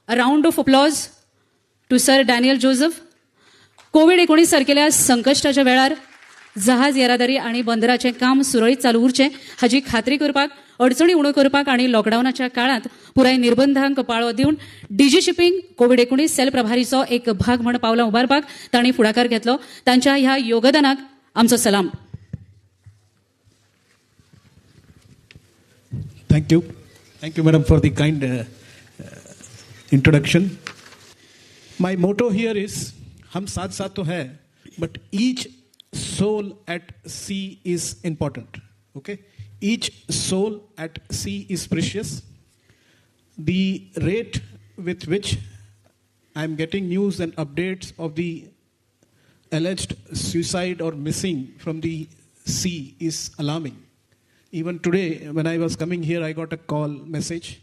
A round of applause to Sir Daniel Joseph. कोविड-19 सारकेल्या संकश्टाच्या वेळार जहाज येरादारी आणि बंदराचें काम सुरळीत चालू उरचें हाची खात्री करपाक अडचणी उणो करपाक आणि लॉकडाऊनाच्या काळात पुराय निर्बंधांक पाळो दिवन डीजी शिपिंग कोविड-19 सेल प्रभारीचो एक भाग म्हण पावलां उबारपाक तांणी फुडाकार घेतलो. तांच्या ह्या योगदानाक आमचो सलाम. Thank you, madam, for the kind introduction. My motto here is, हम साथ साथ तो है, but each soul at sea is important. Okay, each soul at sea is precious. The rate with which I'm getting news and updates of the alleged suicide or missing from the sea is alarming. Even today, when I was coming here, I got a call message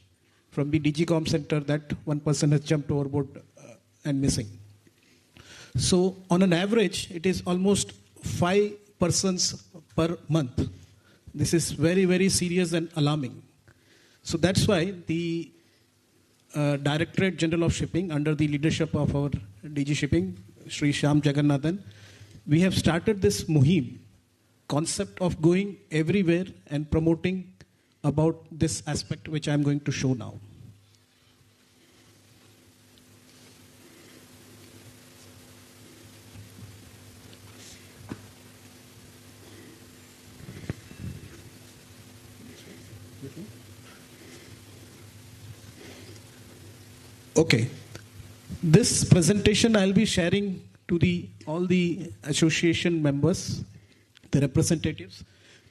from the DGCOM center that one person has jumped overboard and missing. So, on an average, it is almost 5 persons per month. This is very, very serious and alarming. So, that's why the Directorate General of Shipping, under the leadership of our DG Shipping, Sri Shyam Jagannathan, we have started this muhim concept of going everywhere and promoting about this aspect which I am going to show now. Okay, this presentation I'll be sharing to all the association members, the representatives.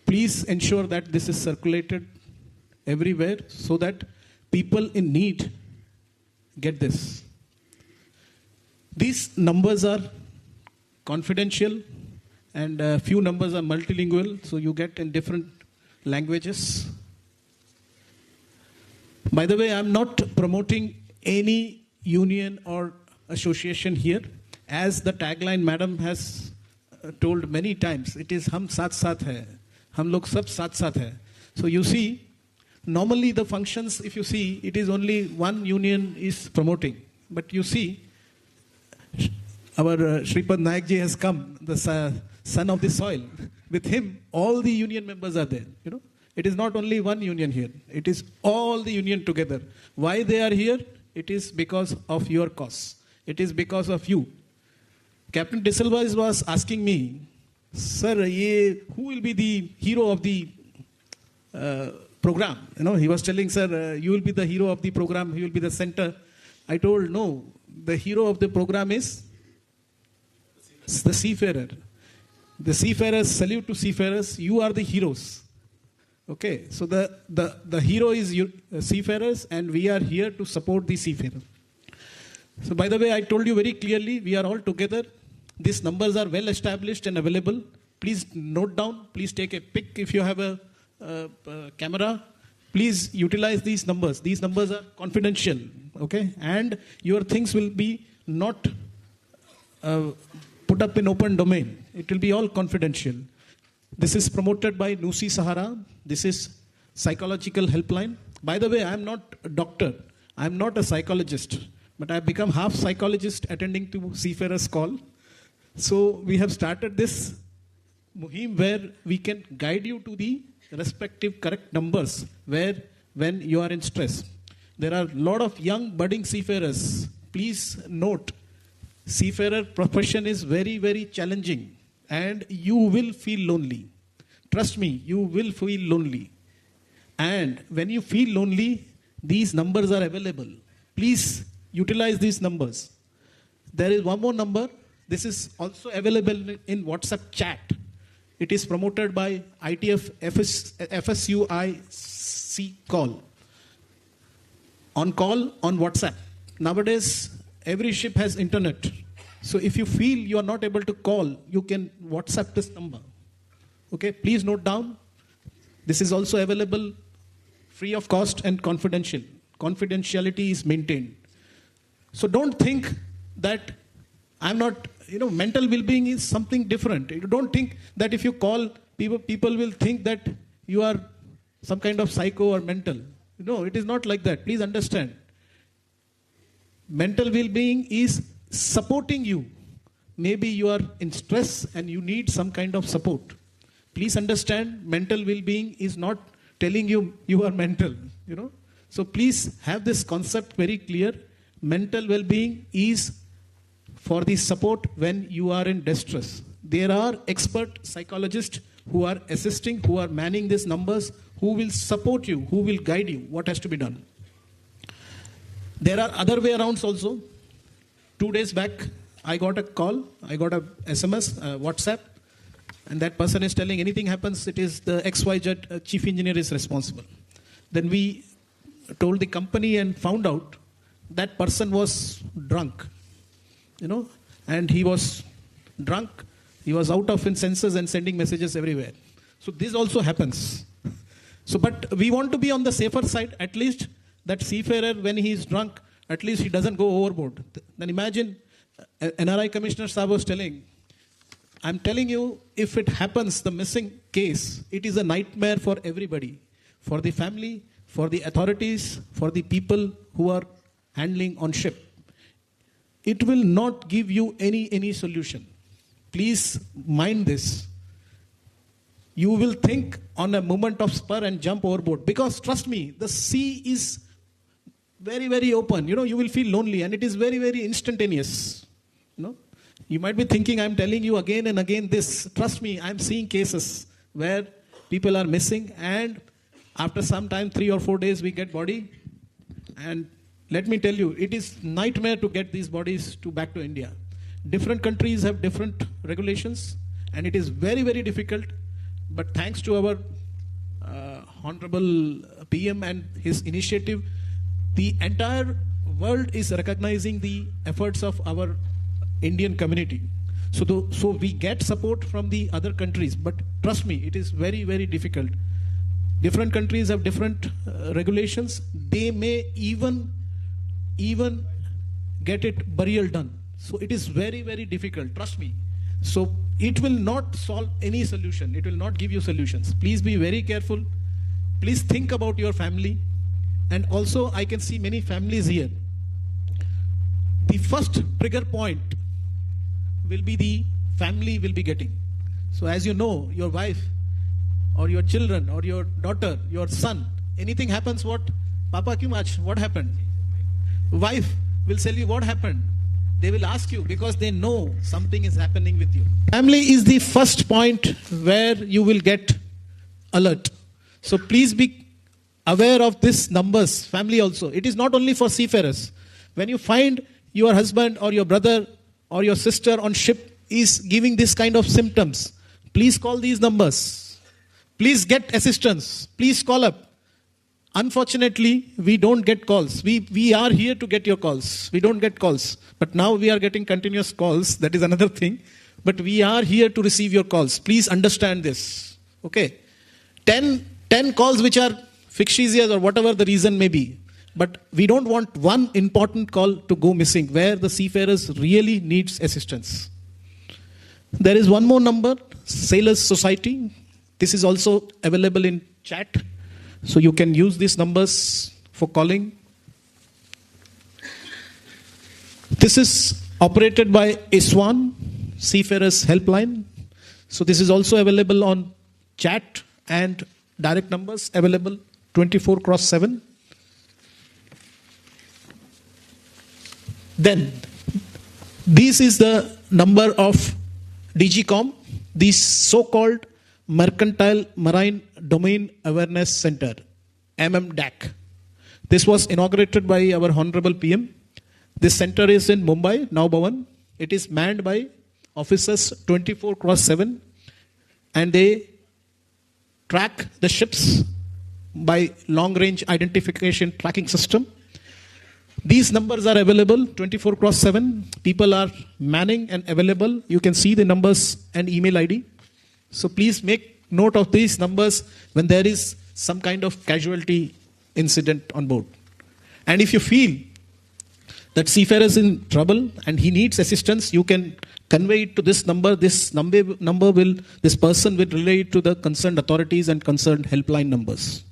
Please ensure that this is circulated everywhere so that people in need get this. These numbers are confidential and a few numbers are multilingual, so you get in different languages. By the way, I'm not promoting any union or association here. As the tagline madam has told many times, it is hum saath saath hai, hum log sab saath saath hai. So you see, normally the functions, if you see, it is only one union is promoting, but you see our Shripad Nayak ji has come, the son of the soil. With him all the union members are there. It is not only one union here, it is all the union together. Why they are here? It is because of your cause, it is because of you. Captain De Silva was asking me, sir, who will be the hero of the program? He was telling, sir, you will be the hero of the program, you will be the center. I told, no, the hero of the program is the seafarer. The seafarers, salute to seafarers, you are the heroes. Okay, so the hero is seafarers, and we are here to support the seafarers. So by the way, I told you very clearly, we are all together. These numbers are well established and available. Please note down, please take a pic if you have a camera. Please utilize these numbers. These numbers are confidential, okay? And your things will be not put up in open domain. It will be all confidential. This is promoted by NUSI SAHARA. This is psychological helpline. By the way, I am not a doctor. I am not a psychologist. But I have become half psychologist attending to Seafarers call. So we have started this muhim where we can guide you to the respective correct numbers when you are in stress. There are a lot of young budding seafarers. Please note, seafarer profession is very, very challenging and you will feel lonely. Trust me, you will feel lonely. And when you feel lonely, these numbers are available. Please utilize these numbers. There is one more number. This is also available in WhatsApp chat. It is promoted by ITF FSUIC call. On call on WhatsApp. Nowadays, every ship has internet. So if you feel you are not able to call, you can WhatsApp this number. Okay, please note down. This is also available free of cost and confidential. Confidentiality is maintained. So don't think that I'm not, mental well-being is something different. You don't think that if you call, people will think that you are some kind of psycho or mental. No, it is not like that. Please understand. Mental well-being is supporting you. Maybe you are in stress and you need some kind of support. Please understand, mental well-being is not telling you you are mental, you know. So please have this concept very clear. Mental well-being is for the support when you are in distress. There are expert psychologists who are assisting, who are manning these numbers, who will support you, who will guide you, what has to be done. There are other way arounds also. 2 days back, I got a call, I got a SMS, WhatsApp, and that person is telling anything happens, it is the XYZ chief engineer is responsible. Then we told the company and found out that person was drunk, you know, and he was drunk, he was out of his senses and sending messages everywhere. So this also happens. So, but we want to be on the safer side, at least that seafarer, when he is drunk, at least he doesn't go overboard. Then imagine, NRI Commissioner Saab was telling, I'm telling you, if it happens, the missing case, it is a nightmare for everybody, for the family, for the authorities, for the people who are handling on ship. It will not give you any solution. Please mind this. You will think on a moment of spur and jump overboard, because trust me, the sea is very, very open. You know, you will feel lonely, and it is very, very instantaneous. You know, you might be thinking, I'm telling you again and again this. Trust me, I'm seeing cases where people are missing, and after some time, 3 or 4 days, we get body. And let me tell you, it is nightmare to get these bodies back to India. Different countries have different regulations, and it is very, very difficult. But thanks to our Honorable PM and his initiative, the entire world is recognizing the efforts of our Indian community. So we get support from the other countries, but trust me, it is very, very difficult. Different countries have different regulations. They may even get it burial done. So it is very, very difficult, trust me. So it will not solve any solution. It will not give you solutions. Please be very careful. Please think about your family. And also, I can see many families here. The first trigger point will be the family will be getting. So as you know, your wife or your children or your daughter, your son, anything happens, what? Papa, kyun aaj? What happened? Wife will tell you what happened. They will ask you because they know something is happening with you. Family is the first point where you will get alert. So please be aware of these numbers, family also. It is not only for seafarers. When you find your husband or your brother or your sister on ship is giving this kind of symptoms, please call these numbers. Please get assistance. Please call up. Unfortunately, we don't get calls. We are here to get your calls. We don't get calls. But now we are getting continuous calls. That is another thing. But we are here to receive your calls. Please understand this. Okay. 10 calls which are fictitious or whatever the reason may be. But we don't want one important call to go missing where the seafarers really needs assistance. There is one more number, Sailors Society. This is also available in chat. So you can use these numbers for calling. This is operated by ISWAN, Seafarers helpline. So this is also available on chat, and direct numbers available 24/7. Then this is the number of DGCOM, the so-called Mercantile Marine Domain Awareness Center, MMDAC. This was inaugurated by our Honorable PM. This center is in Mumbai, Now Bhavan. It is manned by officers 24/7, and they track the ships by long-range identification tracking system. These numbers are available 24/7. People are manning and available. You can see the numbers and email ID. So please make note of these numbers when there is some kind of casualty incident on board. And if you feel that seafarer is in trouble and he needs assistance, you can convey it to this number. This person will relay it to the concerned authorities and concerned helpline numbers.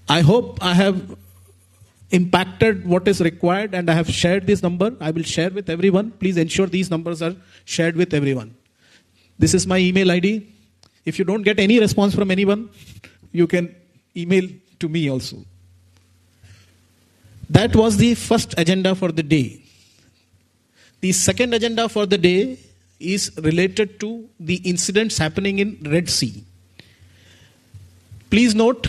I hope I have impacted what is required, and I have shared this number. I will share with everyone. Please ensure these numbers are shared with everyone. This is my email ID. If you don't get any response from anyone, you can email to me also. That was the first agenda for the day. The second agenda for the day is related to the incidents happening in Red Sea. Please note,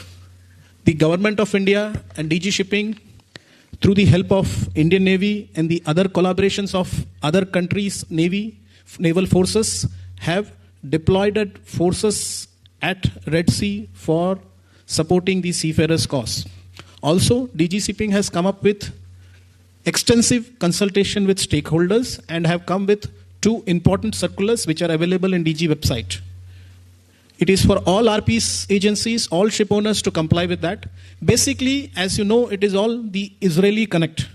the Government of India and DG Shipping, through the help of Indian Navy and the other collaborations of other countries' naval forces, have deployed forces at Red Sea for supporting the seafarers' cause. Also, DG Shipping has come up with extensive consultation with stakeholders and have come with 2 important circulars which are available in DG website. It is for all RPS agencies, all ship owners to comply with that. Basically, as you know, it is all the Israeli connect.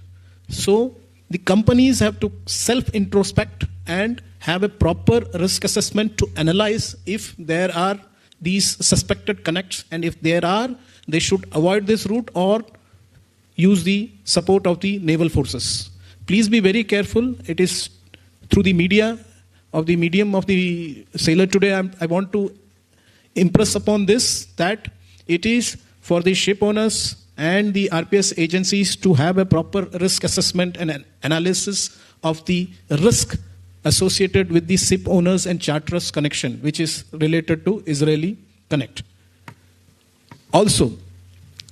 So the companies have to self-introspect and have a proper risk assessment to analyze if there are these suspected connects, and if there are, they should avoid this route or use the support of the naval forces. Please be very careful. It is through the medium of the Sailor Today, I want to impress upon this that it is for the ship owners and the RPS agencies to have a proper risk assessment and an analysis of the risk associated with the ship owners and charterers connection, which is related to Israeli connect. Also,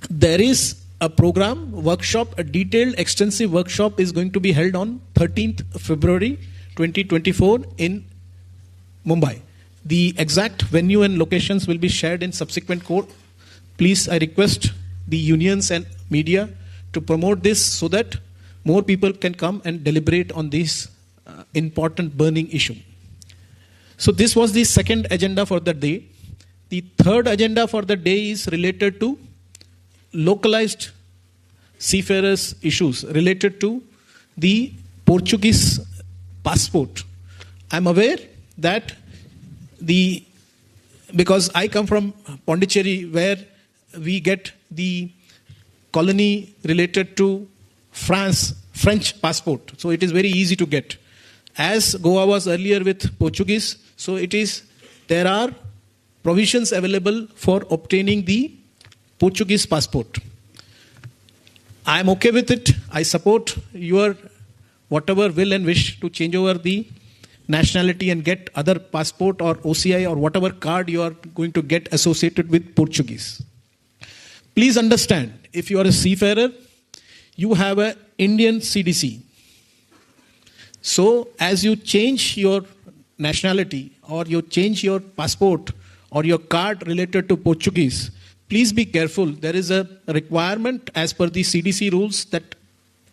there is a program, workshop, a detailed, extensive workshop is going to be held on 13th February 2024 in Mumbai. The exact venue and locations will be shared in subsequent court. Please, I request the unions and media to promote this so that more people can come and deliberate on this important burning issue. So this was the second agenda for the day. The third agenda for the day is related to localized seafarers issues related to the Portuguese passport. I'm aware that because I come from Pondicherry, where we get the colony related to French passport. So it is very easy to get. As Goa was earlier with Portuguese, so there are provisions available for obtaining the Portuguese passport. I am okay with it. I support your whatever will and wish to change over the nationality and get other passport or OCI or whatever card you are going to get associated with Portuguese. Please understand, if you are a seafarer, you have an Indian CDC. So as you change your nationality or you change your passport or your card related to Portuguese, please be careful. There is a requirement as per the CDC rules that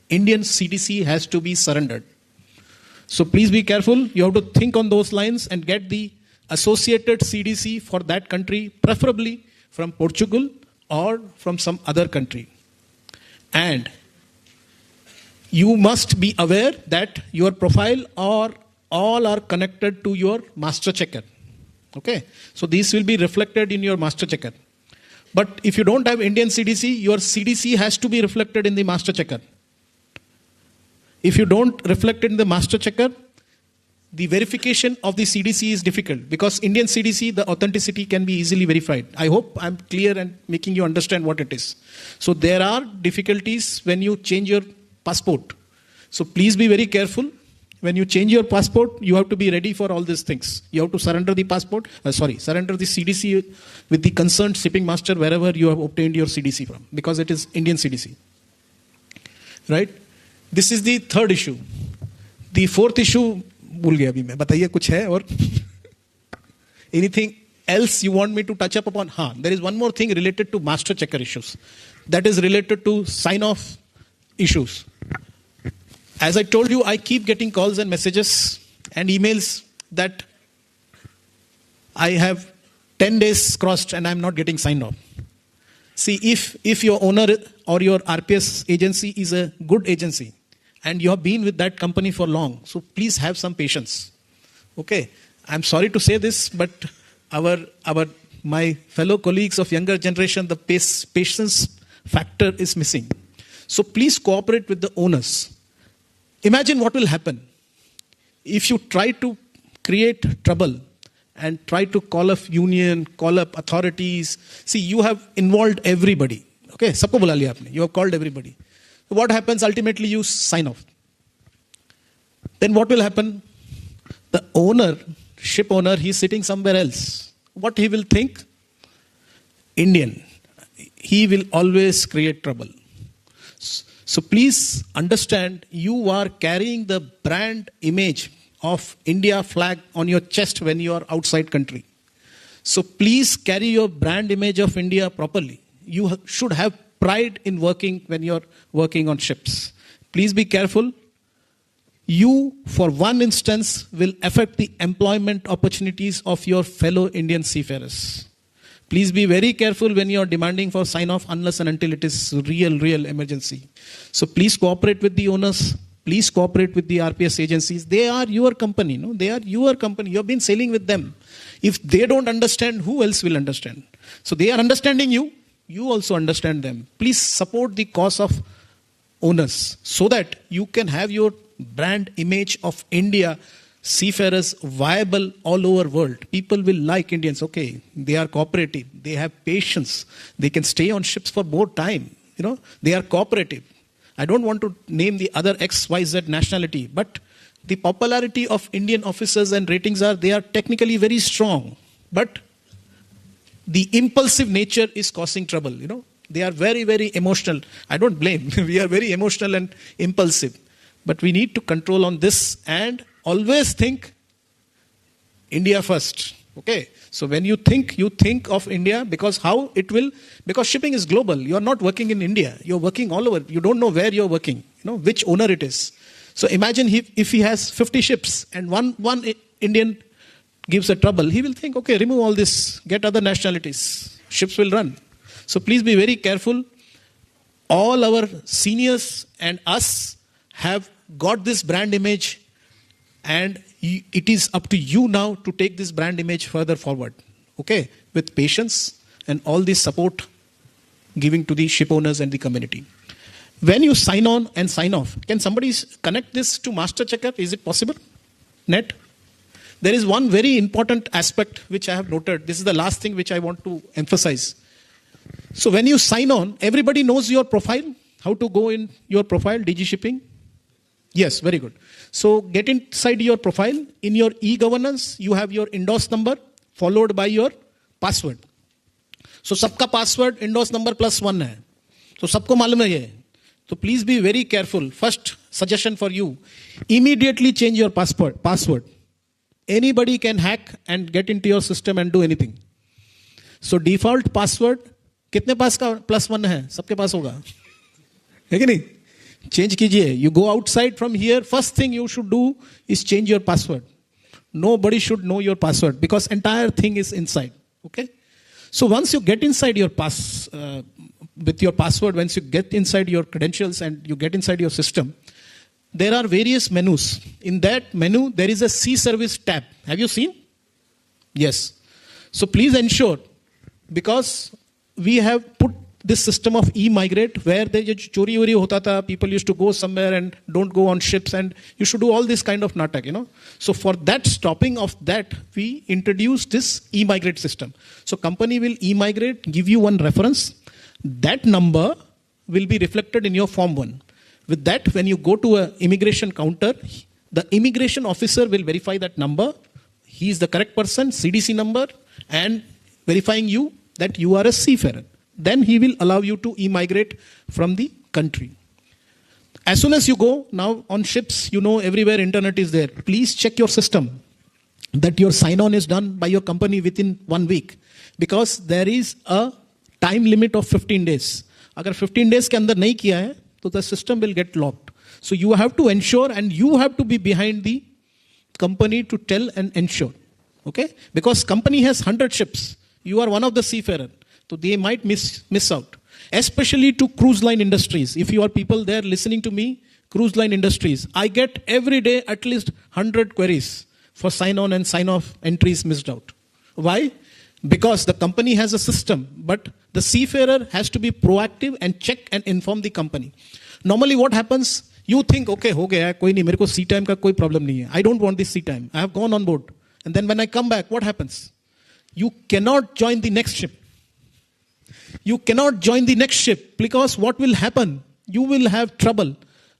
Indian CDC has to be surrendered. So please be careful. You have to think on those lines and get the associated CDC for that country, preferably from Portugal or from some other country. And you must be aware that your profile or all are connected to your master checker. Okay, so these will be reflected in your master checker. But if you don't have Indian CDC, your CDC has to be reflected in the master checker. If you don't reflect it in the master checker, the verification of the CDC is difficult because Indian CDC, the authenticity can be easily verified. I hope I'm clear and making you understand what it is. So there are difficulties when you change your passport. So please be very careful. When you change your passport, you have to be ready for all these things. You have to surrender the surrender the CDC with the concerned shipping master wherever you have obtained your CDC from, because it is Indian CDC. Right? This is the third issue. The fourth issue, भूल गया अभी मैं, बताइए कुछ है और anything else you want me to touch up upon? There is one more thing related to master checker issues. That is related to sign-off issues. As I told you, I keep getting calls and messages and emails that I have 10 days crossed and I'm not getting signed off. See, if your owner or your RPS agency is a good agency and you have been with that company for long, so please have some patience. Okay, I'm sorry to say this, but my fellow colleagues of younger generation, the patience factor is missing. So please cooperate with the owners. Imagine what will happen if you try to create trouble and try to call up union, call up authorities. See, you have involved everybody. Okay, sabko bula liya aapne. You have called everybody. What happens? Ultimately, you sign off. Then what will happen? The owner, ship owner, he's sitting somewhere else. What he will think? Indian. He will always create trouble. So please understand, you are carrying the brand image of India flag on your chest when you are outside country. So please carry your brand image of India properly. You should have pride in working when you're working on ships. Please be careful. You, for one instance, will affect the employment opportunities of your fellow Indian seafarers. Please be very careful when you're demanding for sign-off unless and until it is real emergency. So please cooperate with the owners. Please cooperate with the RPS agencies. They are your company. No? They are your company. You have been sailing with them. If they don't understand, who else will understand? So they are understanding you. You also understand them. Please support the cause of owners so that you can have your brand image of India seafarers viable all over world. People will like Indians. Okay, they are cooperative. They have patience. They can stay on ships for more time. They are cooperative. I don't want to name the other XYZ nationality, but the popularity of Indian officers and ratings they are technically very strong. But the impulsive nature is causing trouble. They are very emotional. I don't blame. We are very emotional and impulsive. But we need to control on this and always think India first. Okay. So when you think of India, because shipping is global. You are not working in India. You are working all over. You don't know where you are working, which owner it is. So imagine if he has 50 ships and one Indian gives a trouble, he will think, okay, remove all this, get other nationalities. Ships will run. So please be very careful. All our seniors and us have got this brand image, and it is up to you now to take this brand image further forward. Okay? With patience and all this support giving to the ship owners and the community. When you sign on and sign off, can somebody connect this to Master Checker? Is it possible? Net? There is one very important aspect which I have noted. This is the last thing which I want to emphasize. So when you sign on, everybody knows your profile, how to go in your profile, DG Shipping. Yes, very good. So get inside your profile. In your e-governance, you have your endorse number followed by your password. So सबका password endorse number +1 है. So सबको मालूम है ये. So please be very careful. First suggestion for you, immediately change your password. Anybody can hack and get into your system and do anything. So default password, कितने पास का +1 है? सबके पास होगा. है कि नहीं? Change कीजिए. You go outside from here, first thing you should do is change your password. Nobody should know your password because entire thing is inside. Okay? So once you get inside your with your password, once you get inside your credentials and you get inside your system, there are various menus. In that menu, there is a Sea Service tab. Have you seen? Yes. So please ensure, because we have put this system of e-migrate where the chori wori hota tha, people used to go somewhere and don't go on ships, and you should do all this kind of natak, So for that, stopping of that, we introduced this e-migrate system. So company will e-migrate, give you one reference. That number will be reflected in your form 1. With that, when you go to an immigration counter, the immigration officer will verify that number. He is the correct person, CDC number, and verifying you that you are a seafarer. Then he will allow you to e-migrate from the country. As soon as you go, now on ships, everywhere internet is there. Please check your system that your sign-on is done by your company within 1 week. Because there is a time limit of 15 days. Agar 15 days ke andar nahi kiya hai, so the system will get locked. So you have to ensure, and you have to be behind the company to tell and ensure. Okay? Because company has 100 ships. You are one of the seafarer. So they might miss out. Especially to cruise line industries. If you are people there listening to me, cruise line industries, I get every day at least 100 queries for sign-on and sign-off entries missed out. Why? because the company has a system, but the seafarer has to be proactive and check and inform the company. Normally what happens, you think, okay, ho gaya hai, koi nahi, mere ko sea time ka koi problem nahi hai. I don't want this sea time. I have gone on board. And then when I come back, what happens? You cannot join the next ship. You cannot join the next ship because what will happen? You will have trouble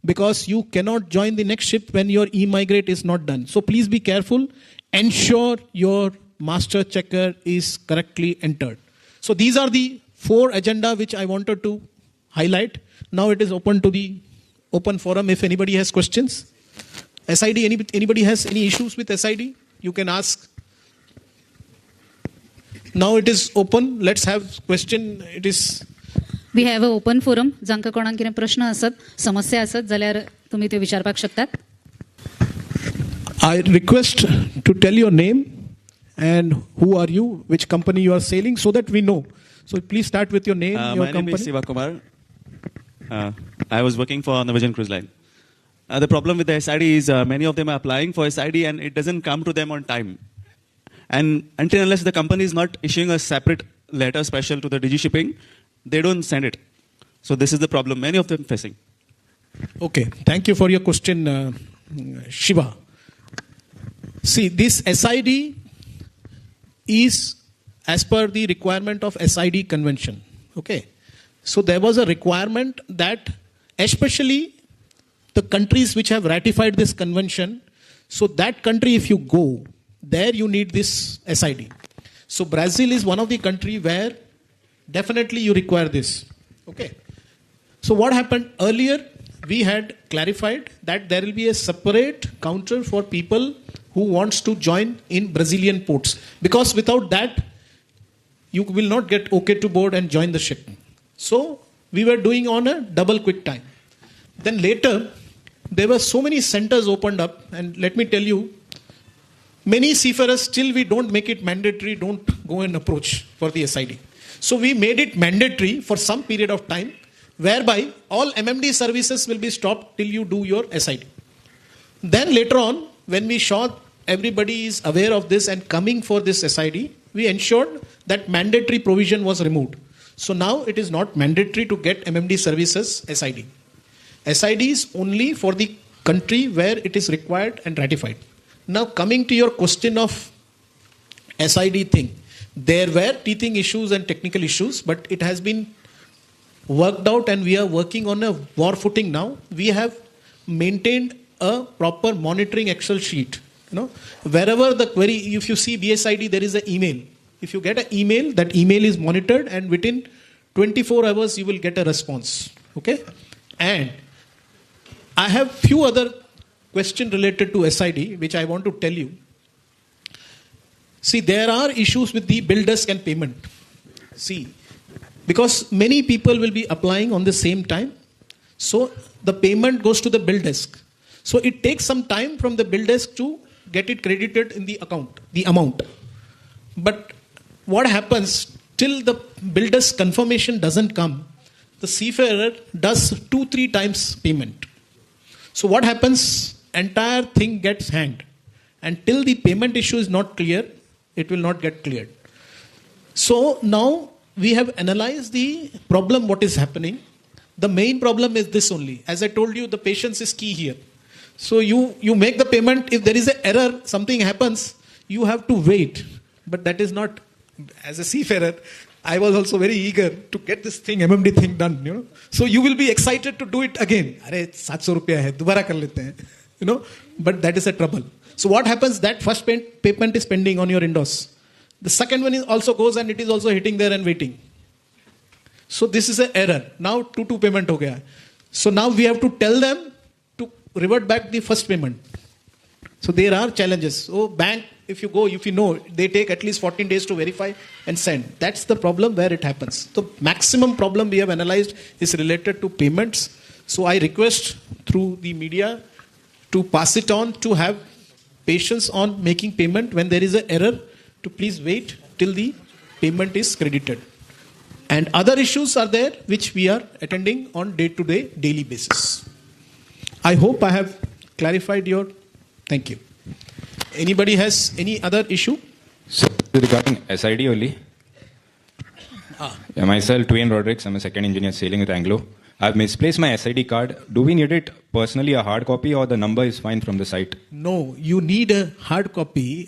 because you cannot join the next ship when your e-migrate is not done. So please be careful. Ensure your master checker is correctly entered. So these are the 4 agenda which I wanted to highlight. Now it is open to the open forum if anybody has questions. SID, anybody has any issues with SID? You can ask. Now it is open. Let's have question. It is. We have a open forum. जांकां कोणाक कितें प्रश्न आसत, समस्या आसत जाल्यार तुमी त्यो विचारपाक शकतात. I request to tell your name and who are you, which company you are sailing, so that we know. So please start with your name, your my company. name is Siva Kumar. I was working for Norwegian Cruise Line. The problem with the SID is many of them are applying for SID and it doesn't come to them on time. And until unless the company is not issuing a separate letter special to the Digi Shipping, they don't send it. So this is the problem many of them facing. Okay, thank you for your question, Shiva. See, this SID is as per the requirement of SID convention. Okay, so there was a requirement that especially the countries which have ratified this convention, so that country if you go, there you need this SID. So Brazil is one of the country where definitely you require this. Okay. So what happened earlier, we had clarified that there will be a separate counter for people who wants to join in Brazilian ports. Because without that, you will not get okay to board and join the ship. So we were doing on a double quick time. Then later, there were so many centers opened up, and let me tell you, many seafarers still we don't make it mandatory, don't go and approach for the SID. So we made it mandatory for some period of time, whereby all MMD services will be stopped till you do your SID. Then later on, when we saw everybody is aware of this and coming for this SID, we ensured that mandatory provision was removed. So now it is not mandatory to get MMD services SID. SID is only for the country where it is required and ratified. Now coming to your question of SID thing, there were teething issues and technical issues, but it has been worked out and we are working on a war footing now. We have maintained a proper monitoring Excel sheet. You know, wherever the query, if you see BSID, there is an email. If you get an email, that email is monitored and within 24 hours you will get a response. Okay? And I have few other questions related to SID which I want to tell you. See, there are issues with the bill desk and payment. See, because many people will be applying on the same time, so the payment goes to the bill desk. So it takes some time from the bill desk to get it credited in the account, the amount. But what happens, till the bill desk confirmation doesn't come, the seafarer does 2-3 times payment. So what happens, entire thing gets hanged. And till the payment issue is not clear, it will not get cleared. So now we have analyzed the problem, what is happening. The main problem is this only. As I told you, the patience is key here. So you make the payment, if there is an error, something happens, you have to wait. But that is not, as a seafarer, I was also very eager to get this thing, MMD thing done, you know. So you will be excited to do it again. Arey, 700 rupiya hai, dobara kar lete hain, you know. But that is a trouble. So what happens, that first payment is pending on your indos. The second one is also goes and it is also hitting there and waiting. So this is an error. Now 2 payment ho gaya. So now we have to tell them to revert back the first payment. So there are challenges. So bank, if you know, they take at least 14 days to verify and send. That's the problem where it happens. The maximum problem we have analyzed is related to payments. So I request through the media to pass it on, to have patience on making payment. When there is an error, to please wait till the payment is credited. And other issues are there which we are attending on day-to-day, daily basis. I hope I have clarified your... Thank you. Anybody has any other issue? Sir. Regarding SID only. Yeah, myself, Twain Rodrigues. I'm a second engineer sailing with Anglo. I've misplaced my SID card. Do we need it personally, a hard copy, or the number is fine from the site? No, you need a hard copy,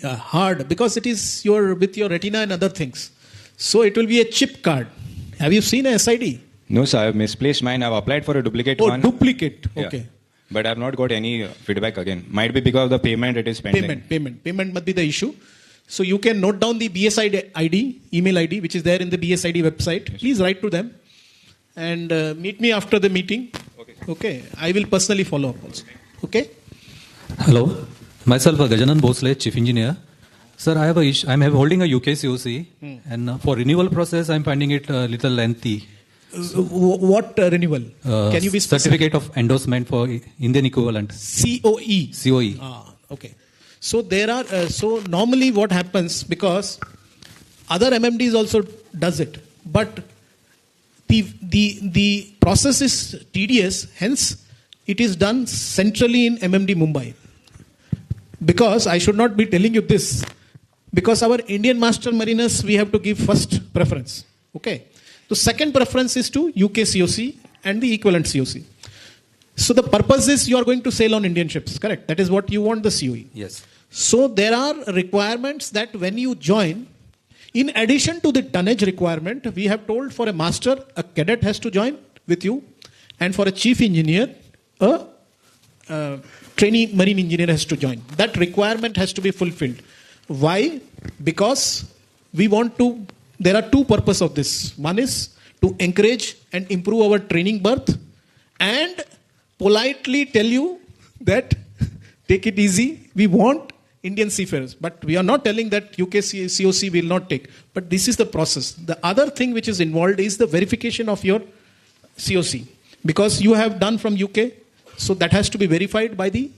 because it is with your retina and other things. So it will be a chip card. Have you seen a SID? No, sir. I've misplaced mine. I've applied for a duplicate Oh, one. duplicate. Yeah. Okay. But I've not got any feedback again. Might be because of the payment it is pending. Payment must be the issue. So you can note down the BSID ID, email ID, which is there in the BSID website. Yes. Please write to them and meet me after the meeting. Okay. I will personally follow up also. Okay. Hello, myself Gajanan Bosle, Chief Engineer. Sir, I have a issue. I'm holding a UK COC, and for renewal process, I'm finding it a little lengthy. What renewal? Can you be specific? Certificate of endorsement for Indian equivalent. COE. COE. Okay. So there are. So normally, what happens, because other MMDs also does it, but the process is tedious. Hence, it is done centrally in MMD Mumbai. Because I should not be telling you this, because our Indian Master Mariners we have to give first preference. Okay. The second preference is to UK COC and the equivalent COC. So the purpose is you are going to sail on Indian ships, correct? That is what you want the COE. Yes. So there are requirements that when you join, in addition to the tonnage requirement, we have told for a master, a cadet has to join with you, and for a chief engineer, a trainee marine engineer has to join. That requirement has to be fulfilled. Why? Because we want to. There are two purposes of this. One is to encourage and improve our training berth and politely tell you that take it easy. We want Indian seafarers, but we are not telling that UK COC will not take. But this is the process. The other thing which is involved is the verification of your COC, because you have done from UK, so that has to be verified by the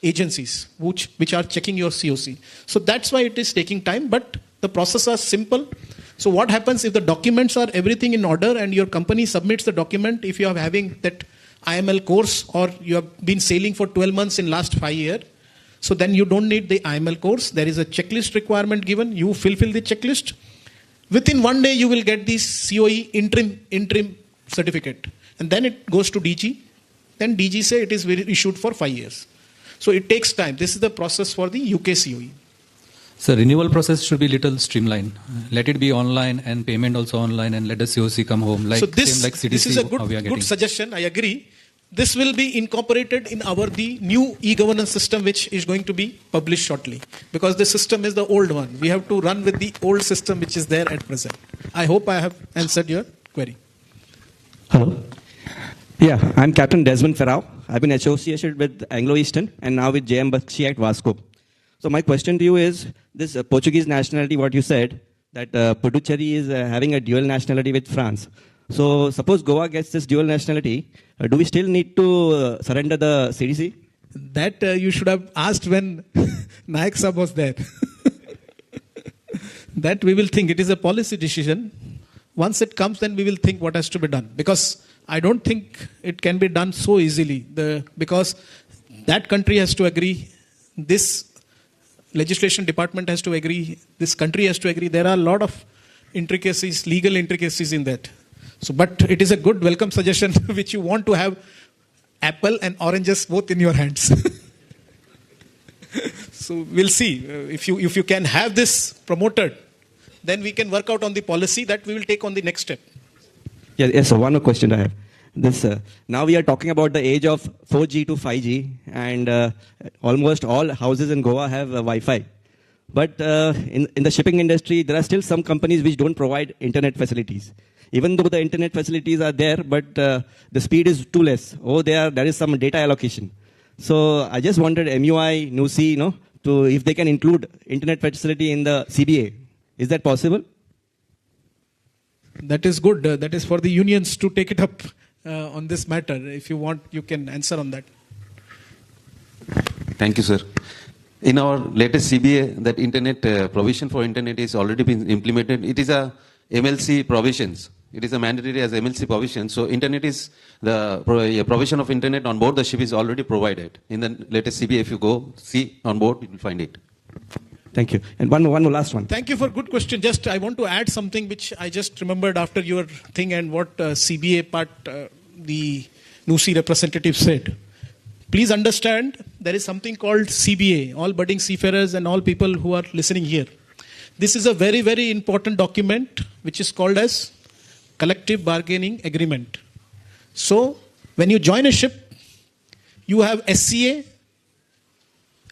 agencies which are checking your COC. So that's why it is taking time, but the process is simple. So what happens if the documents are everything in order and your company submits the document, if you are having that IML course or you have been sailing for 12 months in last 5 years, so then you don't need the IML course. There is a checklist requirement given. You fulfill the checklist. Within 1 day, you will get this COE interim certificate. And then it goes to DG. Then DG say it is issued for 5 years. So it takes time. This is the process for the UK COE. So renewal process should be little streamlined. Let it be online and payment also online, and let the COC come home. Like, so this, same like CDC, this is a how we are getting. good suggestion. I agree. This will be incorporated in the new e-governance system, which is going to be published shortly. Because the system is the old one. We have to run with the old system which is there at present. I hope I have answered your query. Hello. Yeah, I'm Captain Desmond Ferrao. I've been associated with Anglo-Eastern and now with JM Bakshi at Vasco. So my question to you is, this Portuguese nationality, what you said, that Puducherry is having a dual nationality with France. So suppose Goa gets this dual nationality, do we still need to surrender the CDC? That you should have asked when Nayak Sahab was there. That we will think. It is a policy decision. Once it comes, then we will think what has to be done. Because I don't think it can be done so easily. Because that country has to agree. This legislation department has to agree. This country has to agree. There are a lot of intricacies, legal intricacies in that. So, but it is a good welcome suggestion which you want to have apple and oranges both in your hands. So we'll see. If you can have this promoted, then we can work out on the policy that we will take on the next step. Yes, so one more question I have. This now we are talking about the age of 4G to 5G, and almost all houses in Goa have Wi-Fi. But in the shipping industry, there are still some companies which don't provide internet facilities. Even though the internet facilities are there, but the speed is too less. There is some data allocation. So I just wanted MUI, NUSI, if they can include internet facility in the CBA. Is that possible? That is good. That is for the unions to take it up on this matter. If you want, you can answer on that. Thank you, sir. In our latest CBA, that internet provision for internet is already been implemented. It is a MLC provisions. It is a mandatory as MLC provision. So internet is the provision of internet on board the ship is already provided. In the latest CBA, if you go see on board, you will find it. Thank you. And one more last one. Thank you for good question. Just I want to add something which I just remembered after your thing and what CBA part the NUSI representative said. Please understand there is something called CBA, all budding seafarers and all people who are listening here. This is a very, very important document which is called as collective bargaining agreement. So when you join a ship, you have SCA.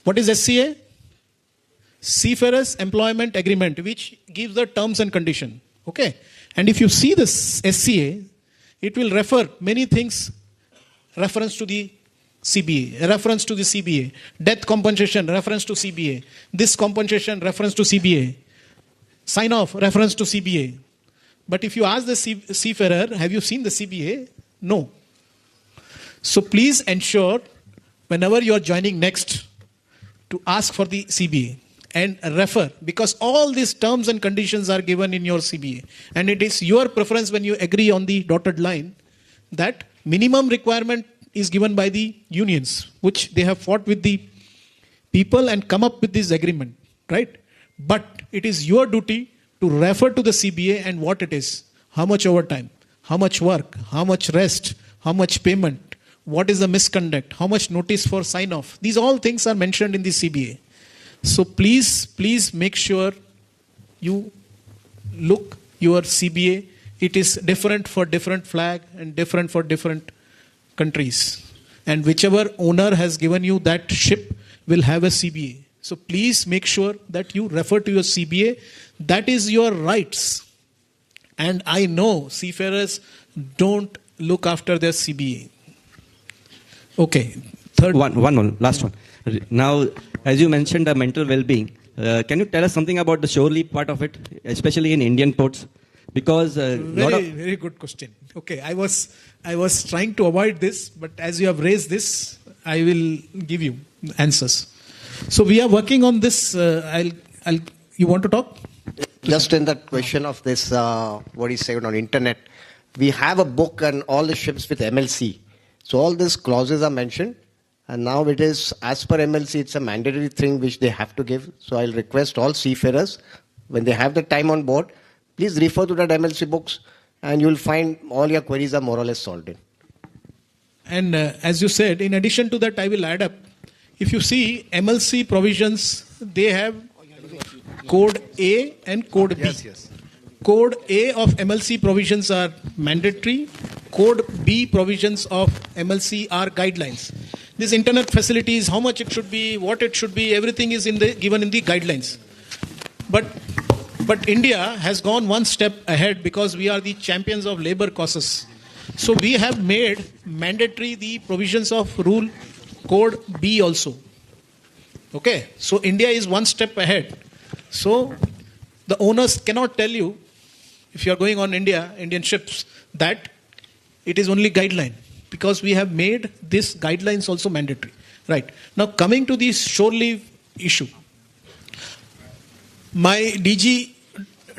What is SCA? Seafarers Employment Agreement, which gives the terms and condition. Okay. And if you see this SCA, it will refer many things, reference to the CBA, reference to the CBA, death compensation, reference to CBA, this compensation, reference to CBA, sign off, reference to CBA. But if you ask the seafarer, have you seen the CBA? No. So please ensure whenever you are joining next to ask for the CBA and refer, because all these terms and conditions are given in your CBA. And it is your preference when you agree on the dotted line that minimum requirement is given by the unions, which they have fought with the people and come up with this agreement, right? But it is your duty to refer to the CBA and what it is, how much overtime, how much work, how much rest, how much payment, what is the misconduct, how much notice for sign off. These all things are mentioned in the CBA. So please make sure you look your CBA. It is different for different flag and different for different countries. And whichever owner has given you that ship will have a CBA. So please make sure that you refer to your CBA. That is your rights. And I know seafarers don't look after their CBA. Okay. Third One last one. Now, as you mentioned, the mental well-being. Can you tell us something about the shore leave part of it, especially in Indian ports? Because very good question. Okay, I was trying to avoid this, but as you have raised this, I will give you answers. So we are working on this. You want to talk? Just in that question of this, what he said on internet, we have a book and all the ships with MLC. So all these clauses are mentioned. And now it is, as per MLC, it's a mandatory thing which they have to give. So I'll request all seafarers, when they have the time on board, please refer to that MLC books and you'll find all your queries are more or less solved in. And as you said, in addition to that, I will add up. If you see MLC provisions, they have Code A and Code B. Yes. Code A of MLC provisions are mandatory. Code B provisions of MLC are guidelines. This internet facilities, how much it should be, what it should be, everything is given in the guidelines. But India has gone one step ahead because we are the champions of labor causes. So we have made mandatory the provisions of rule Code B also. Okay, so India is one step ahead. So the owners cannot tell you, if you are going on Indian ships, that it is only guideline. Because we have made this guidelines also mandatory. Right. Now coming to the shore leave issue. My DG,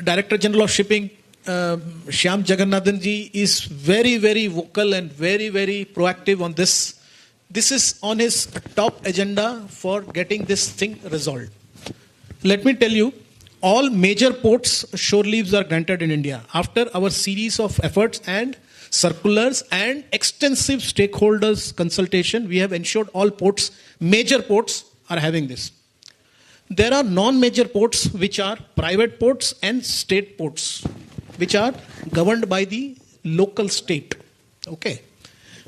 Director General of Shipping, Shyam Jagannathan ji, is very, very vocal and very, very proactive on this. This is on his top agenda for getting this thing resolved. Let me tell you, all major ports shore leaves are granted in India after our series of efforts and circulars and extensive stakeholders consultation. We have ensured all ports, major ports, are having this. There are non-major ports which are private ports and state ports which are governed by the local state. Okay.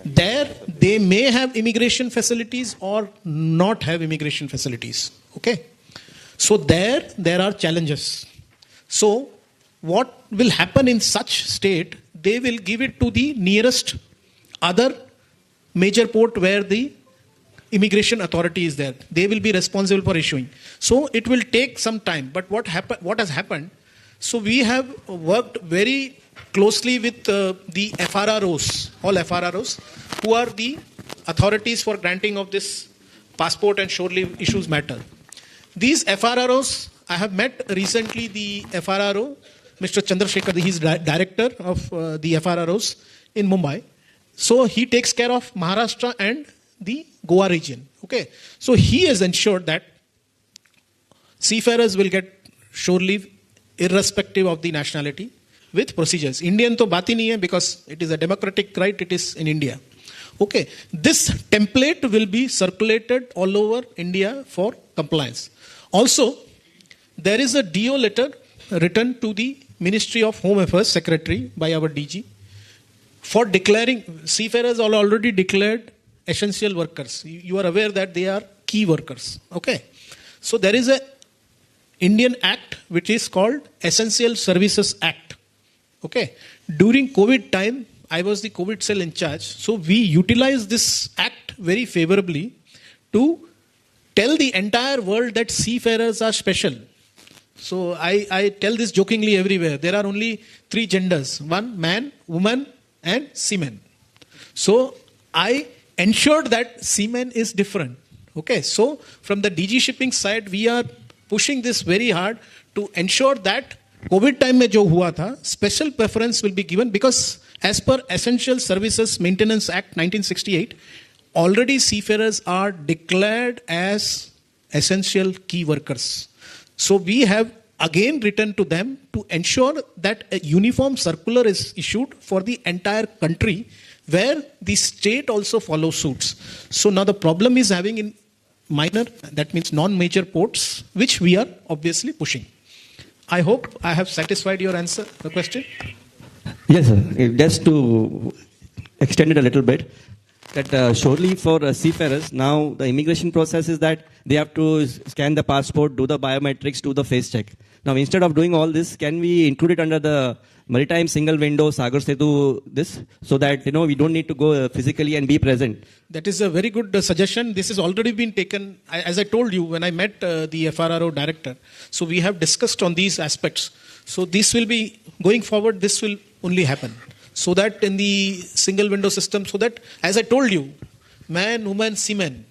There they may have immigration facilities or not have immigration facilities. Okay. So there are challenges. So what will happen in such state? They will give it to the nearest other major port where the immigration authority is there. They will be responsible for issuing. So it will take some time. But what has happened? So we have worked very closely with the FRROs, all FRROs, who are the authorities for granting of this passport and shore leave issues matter. These FRROs, I have met recently the FRRO, Mr. Chandrasekhar, he is director of the FRROs in Mumbai. So he takes care of Maharashtra and the Goa region. Okay. So he has ensured that seafarers will get shore leave irrespective of the nationality with procedures. Indian to baat hi nahi hai because it is a democratic right, it is in India. Okay, this template will be circulated all over India for compliance. Also, there is a DO letter written to the Ministry of Home Affairs Secretary by our DG for declaring, seafarers are already declared essential workers. You are aware that they are key workers. Okay, so there is a Indian Act which is called Essential Services Act. Okay, during COVID time, I was the COVID cell in charge. So we utilized this act very favorably to tell the entire world that seafarers are special. So I tell this jokingly everywhere. There are only 3 genders. One, man, woman and seaman. So I ensured that seaman is different. Okay, so from the DG shipping side, we are pushing this very hard to ensure that COVID time mein jo hua tha, special preference will be given because as per Essential Services Maintenance Act 1968, already seafarers are declared as essential key workers. So we have again written to them to ensure that a uniform circular is issued for the entire country where the state also follows suits. So now the problem is having in minor, that means non-major ports, which we are obviously pushing. I hope I have satisfied your answer, the question. Yes, sir. Just to extend it a little bit, that surely for seafarers, now the immigration process is that they have to scan the passport, do the biometrics, do the face check. Now, instead of doing all this, can we include it under the maritime single window Sagar Setu this so that we don't need to go physically and be present? That is a very good suggestion. This has already been taken, as I told you when I met the FRRO director. So we have discussed on these aspects. So this will be, going forward, this will only happen. So that in the single window system, so that, as I told you, man, woman, seaman,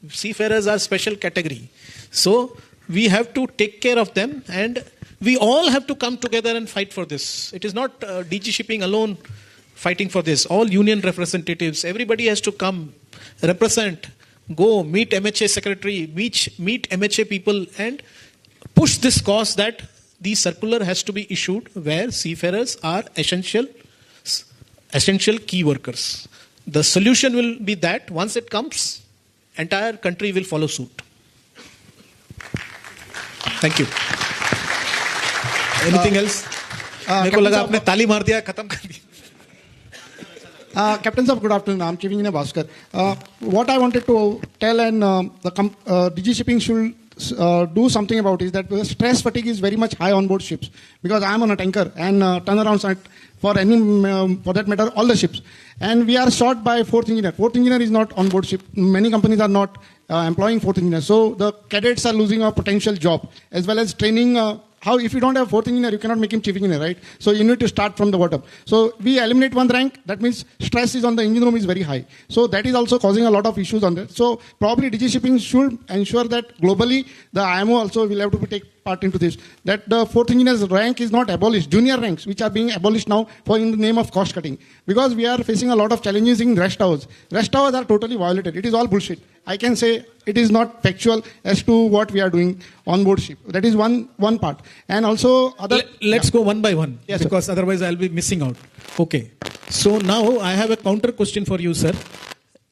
seafarers are special category. So we have to take care of them and we all have to come together and fight for this. It is not DG Shipping alone fighting for this. All union representatives, everybody has to come, represent, go meet MHA secretary, meet MHA people and push this cause that the circular has to be issued where seafarers are essential key workers. The solution will be that once it comes, entire country will follow suit. Thank you. Anything else? मेरे को लगा आपने ताली मार दिया खत्म कर दिया. Captain sir, good afternoon. I'm Chief Engineer Bhaskar. What I wanted to tell and the DG Shipping should do something about is that the stress fatigue is very much high on board ships because I'm on a tanker and turnarounds for any, for that matter, all the ships. And we are short by 4th engineer. 4th engineer is not on board ship. Many companies are not employing 4th engineer. So the cadets are losing a potential job as well as training. How if you don't have 4th engineer, you cannot make him chief engineer, right? So you need to start from the bottom. So we eliminate one rank. That means stress is on the engine room is very high. So that is also causing a lot of issues on that. So probably DG Shipping should ensure that globally the IMO also will have to take part into this. That the 4th engineer's rank is not abolished. Junior ranks, which are being abolished now for in the name of cost cutting. Because we are facing a lot of challenges in rest hours. Rest hours are totally violated. It is all bullshit. I can say it is not factual as to what we are doing on board ship. That is one part. And also other... Let's go one by one. Yes, because sir. Otherwise I'll be missing out. Okay. So now I have a counter question for you, sir.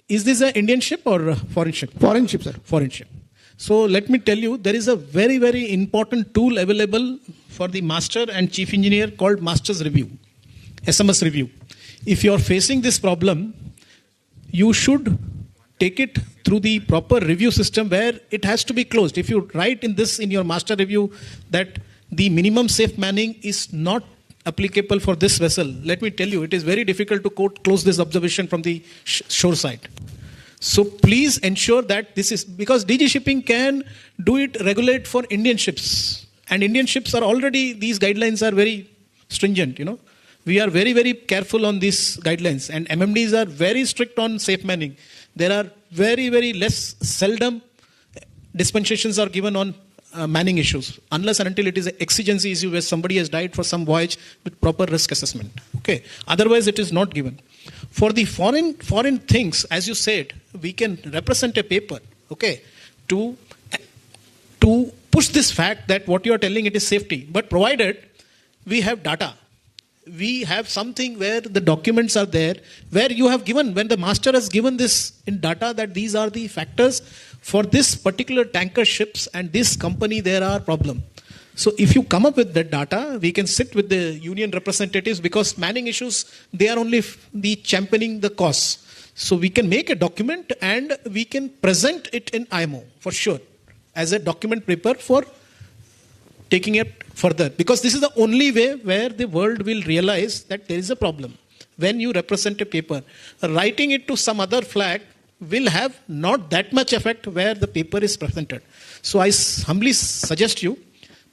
Is this an Indian ship or a foreign ship? Foreign ship, sir. Foreign ship. So let me tell you, there is a very, very important tool available for the master and chief engineer called Master's Review, SMS Review. If you are facing this problem, you should take it through the proper review system where it has to be closed. If you write in your master review that the minimum safe manning is not applicable for this vessel, let me tell you, it is very difficult to close this observation from the shore side. So please ensure that this is, because DG Shipping can do it, regulate for Indian ships. And Indian ships are already, these guidelines are very stringent, We are very, very careful on these guidelines. And MMDs are very strict on safe manning. There are very, very seldom dispensations are given on manning issues. Unless and until it is an exigency issue where somebody has died for some voyage with proper risk assessment. Okay. Otherwise it is not given. For the foreign things, as you said, we can represent a paper, okay, to push this fact that what you are telling it is safety. But provided we have data, we have something where the documents are there, where you have given, when the master has given this in data that these are the factors for this particular tanker ships and this company there are problem. So if you come up with that data, we can sit with the union representatives, because manning issues, they are only the championing the cause. So we can make a document and we can present it in IMO for sure as a document paper for taking it further. Because this is the only way where the world will realize that there is a problem. When you represent a paper, writing it to some other flag will have not that much effect where the paper is presented. So I humbly suggest you,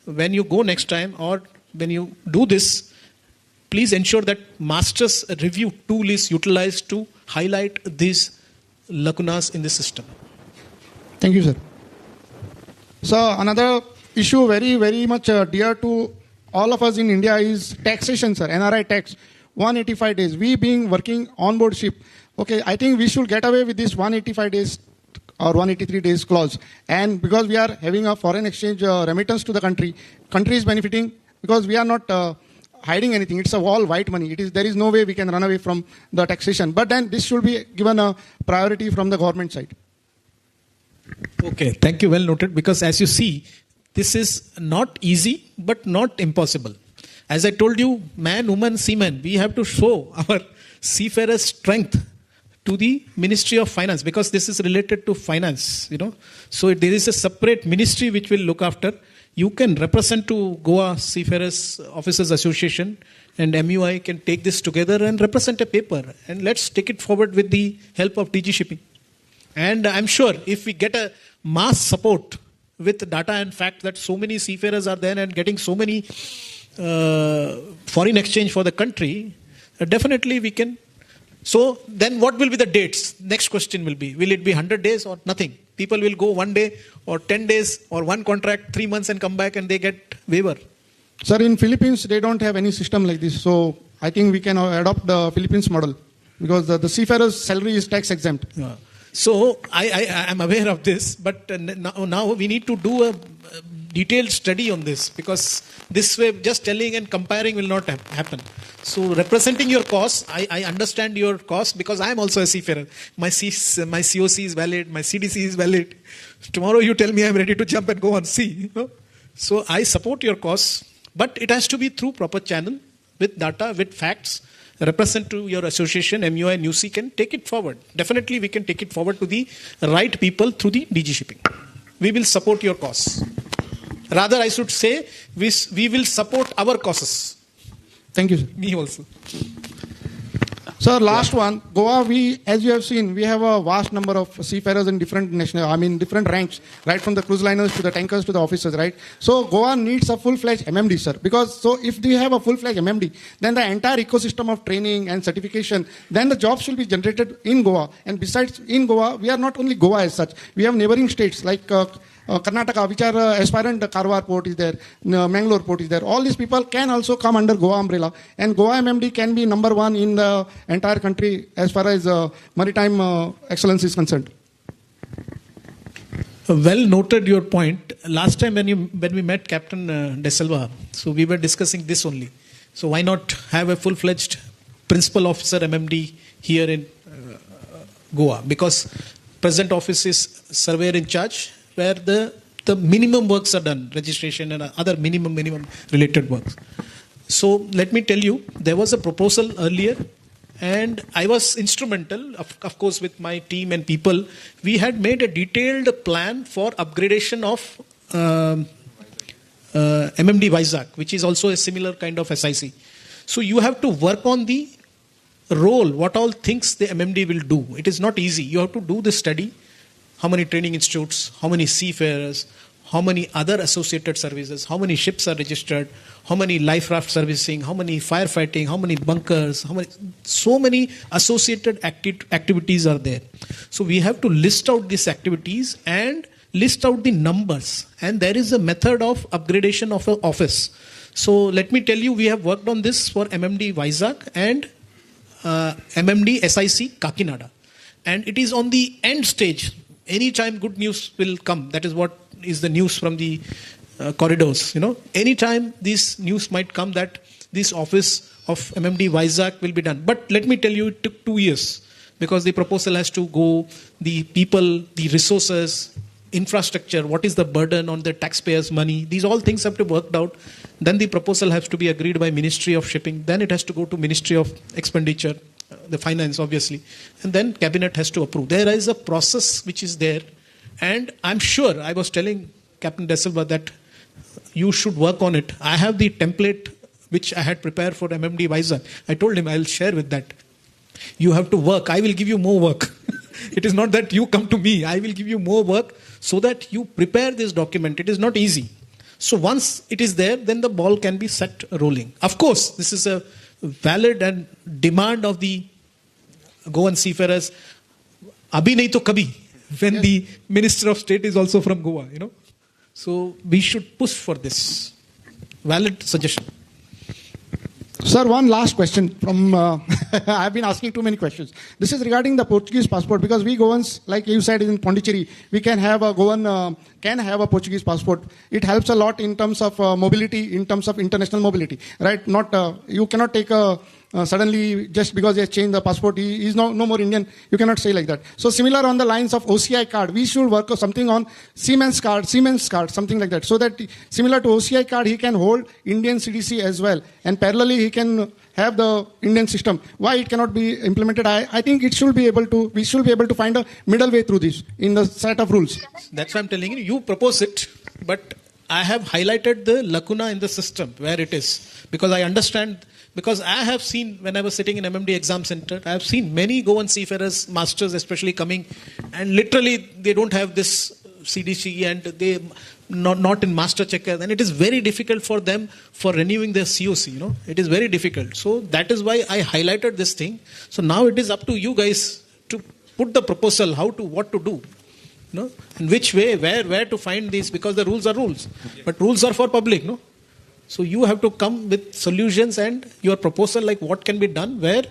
when you go next time or when you do this, please ensure that master's review tool is utilized to highlight these lacunas in the system. Thank you, sir. So another issue very, very much dear to all of us in India is taxation, sir. NRI tax, 185 days. We being working on board ship, okay, I think we should get away with this 185 days or 183 days clause. And because we are having a foreign exchange remittance to the country is benefiting because we are not hiding anything. It's all white money. There is no way we can run away from the taxation. But then this should be given a priority from the government side. Okay, thank you. Well noted. Because as you see, this is not easy, but not impossible. As I told you, man, woman, seaman, we have to show our seafarers' strength to the Ministry of Finance, because this is related to finance, So there is a separate ministry which will look after. You can represent to Goa Seafarers Officers Association, and MUI can take this together and represent a paper. And let's take it forward with the help of DG Shipping. And I'm sure if we get a mass support with data and fact that so many seafarers are there and getting so many foreign exchange for the country, definitely we can. So then what will be the dates? Next question will be it be 100 days or nothing? People will go 1 day or 10 days or one contract, 3 months and come back and they get waiver. Sir, in Philippines, they don't have any system like this. So I think we can adopt the Philippines model because the seafarer's salary is tax exempt. Yeah. So I am aware of this, but now we need to do a detailed study on this, because this way just telling and comparing will not happen. So representing your cause, I understand your cause because I am also a seafarer. My COC is valid, my CDC is valid. Tomorrow you tell me I am ready to jump and go on sea. So I support your cause, but it has to be through proper channel with data, with facts. Represent to your association, MUI, NUSI can take it forward. Definitely we can take it forward to the right people through the DG Shipping. We will support your cause. Rather, I should say, we will support our causes. Thank you, sir. Me also. Sir, last one. Goa, as you have seen, we have a vast number of seafarers in different different ranks, right from the cruise liners to the tankers to the officers, right? So Goa needs a full-fledged MMD, sir. Because so if they have a full-fledged MMD, then the entire ecosystem of training and certification, then the jobs will be generated in Goa. And besides, in Goa, we are not only Goa as such. We have neighboring states like Karnataka, which are aspirant. Karwar port is there, Mangalore port is there. All these people can also come under Goa umbrella, and Goa MMD can be number one in the entire country as far as maritime excellence is concerned. Well noted your point. Last time when we met Captain De Silva, so we were discussing this only. So why not have a full-fledged principal officer MMD here in Goa? Because present office is surveyor in charge, where the minimum works are done, registration and other minimum related works. So let me tell you, there was a proposal earlier, and I was instrumental, of course, with my team and people. We had made a detailed plan for upgradation of MMD Vizag, which is also a similar kind of SIC. So you have to work on the role, what all things the MMD will do. It is not easy. You have to do the study. How many training institutes, how many seafarers, how many other associated services, how many ships are registered, how many life raft servicing, how many firefighting, how many bunkers, so many associated activities are there. So we have to list out these activities and list out the numbers. And there is a method of upgradation of an office. So let me tell you, we have worked on this for MMD Vizag and MMD SIC Kakinada. And it is on the end stage. Anytime good news will come. That is what is the news from the corridors. Anytime this news might come that this office of MMD Vizag will be done. But let me tell you, it took 2 years because the proposal has to go, the people, the resources, infrastructure, what is the burden on the taxpayers' money. These all things have to be worked out. Then the proposal has to be agreed by Ministry of Shipping. Then it has to go to Ministry of Expenditure, the finance obviously. And then Cabinet has to approve. There is a process which is there. And I'm sure, I was telling Captain De Silva that you should work on it. I have the template which I had prepared for MMD Vizag. I told him I'll share with that. You have to work. I will give you more work. It is not that you come to me. I will give you more work so that you prepare this document. It is not easy. So once it is there, then the ball can be set rolling. Of course, this is a valid and demand of the Goan seafarers. Abhi nahi to kabhi, when the Minister of State is also from Goa, So we should push for this. Valid suggestion. Sir, one last question from, I've been asking too many questions. This is regarding the Portuguese passport, because we Goans, like you said in Pondicherry, we can have a Goan, can have a Portuguese passport. It helps a lot in terms of mobility, in terms of international mobility, right? Not, you cannot take a, suddenly just because they have changed the passport, he is no more Indian. You cannot say like that. So similar on the lines of OCI card, we should work on something on Siemens card, something like that. So that similar to OCI card, he can hold Indian CDC as well. And parallelly, he can have the Indian system. Why it cannot be implemented? I think it should be able to, we should be able to find a middle way through this in the set of rules. That's why I'm telling you, you propose it, but I have highlighted the lacuna in the system where it is. Because I understand, because I have seen, when I was sitting in MMD exam center, I have seen many Goan seafarers, masters especially coming, and literally they don't have this CDC and they not in master checker, and it is very difficult for them for renewing their COC, It is very difficult. So that is why I highlighted this thing. So now it is up to you guys to put the proposal, how to, what to do. In which way, where to find these, because the rules are rules. But rules are for public, So you have to come with solutions and your proposal, like what can be done, where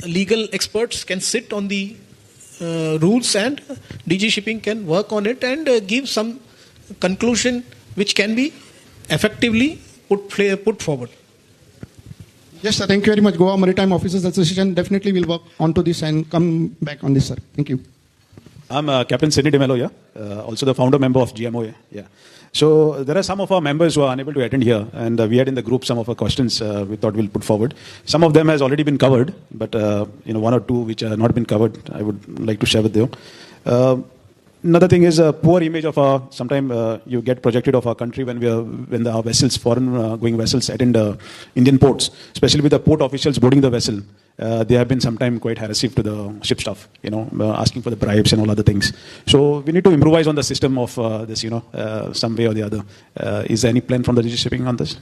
legal experts can sit on the rules and DG Shipping can work on it and give some conclusion which can be effectively put forward. Yes, sir. Thank you very much. Goa Maritime Officers Association definitely will work onto this and come back on this, sir. Thank you. I'm Captain Sidney De Mello, also the founder member of GMOA. So there are some of our members who are unable to attend here, and we had in the group some of our questions we thought we'll put forward. Some of them has already been covered, but one or two which have not been covered, I would like to share with you. Another thing is a poor image of our, sometime you get projected of our country when our vessels, foreign going vessels attend Indian ports, especially with the port officials boarding the vessel. They have been sometime quite harassing to the ship staff, asking for the bribes and all other things. So we need to improvise on the system of this, some way or the other. Is there any plan from the DG Shipping on this?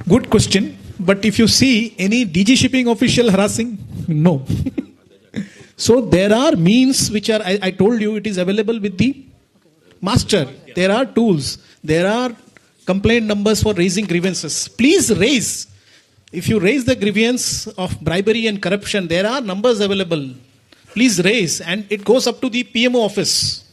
Good question. But if you see any DG Shipping official harassing, no. So there are means which are, I told you, it is available with the master. There are tools. There are complaint numbers for raising grievances. Please raise. If you raise the grievance of bribery and corruption, there are numbers available. Please raise. And it goes up to the PMO office.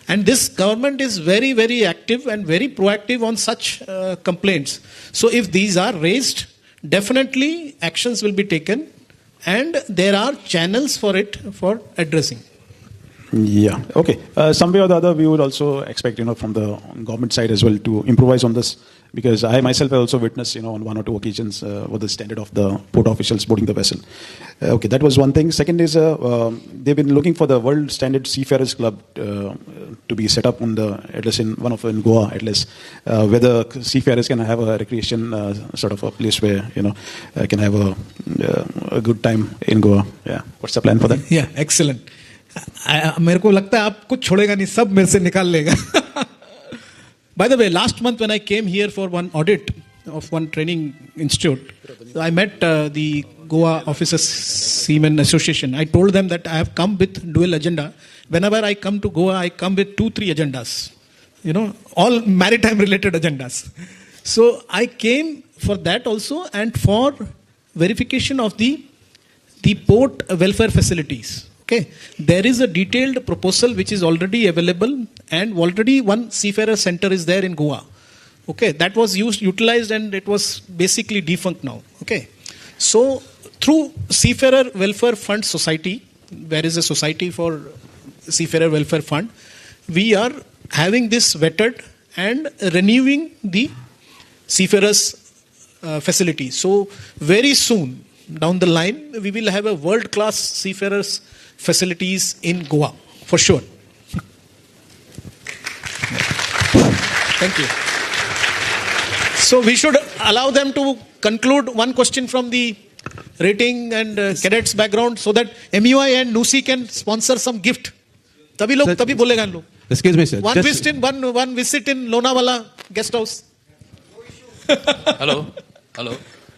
And this government is very, very active and very proactive on such complaints. So if these are raised, definitely actions will be taken. And there are channels for it for addressing. Yeah, okay. Some way or the other, we would also expect, from the government side as well to improvise on this, because I myself have also witnessed, on one or two occasions, what the standard of the port officials boarding the vessel. Okay, that was one thing. Second is, they've been looking for the World Standard Seafarers Club to be set up on at least in Goa, at least, where the seafarers can have a recreation sort of a place where, can have a good time in Goa. Yeah, what's the plan for that? Yeah, excellent. मेरे को लगता है आप कुछ छोड़ेगा नहीं, सब मेरे से निकाल लेगा. By the way, last month when I came here for one audit of one training institute, I met the Goa Officers Seamen Association. I told them that I have come with dual agenda. Whenever I come to Goa, I come with 2-3 agendas. All maritime related agendas. So I came for that also and for verification of the port welfare facilities. Okay, there is a detailed proposal which is already available, and already one Seafarer Center is there in Goa. Okay, that was utilized, and it was basically defunct now. Okay, so through Seafarer Welfare Fund Society, there is a society for Seafarer Welfare Fund, we are having this vetted and renewing the Seafarers facility. So very soon down the line, we will have a world-class Seafarers facilities in Goa, for sure. Thank you. So we should allow them to conclude one question from the rating and cadets background so that MUI and NUSI can sponsor some gift. Tabhi log, tabhi bolega in log. Excuse me, sir. One visit in Lonavala guest house. Hello.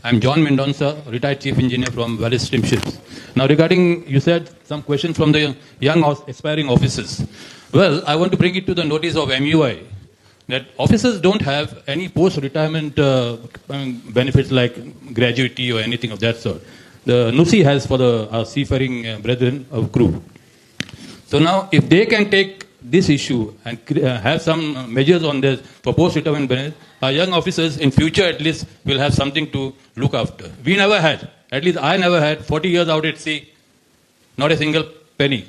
I'm John Mendonça, retired chief engineer from Valley Steamships. Now regarding, you said some question from the young aspiring officers. Well, I want to bring it to the notice of MUI that officers don't have any post-retirement benefits like gratuity or anything of that sort. The NUSI has for the seafaring brethren of crew. So now, if they can take this issue and have some measures on this for post-retirement benefits, our young officers in future at least will have something to look after. We never had, at least I never had, 40 years out at sea, not a single penny.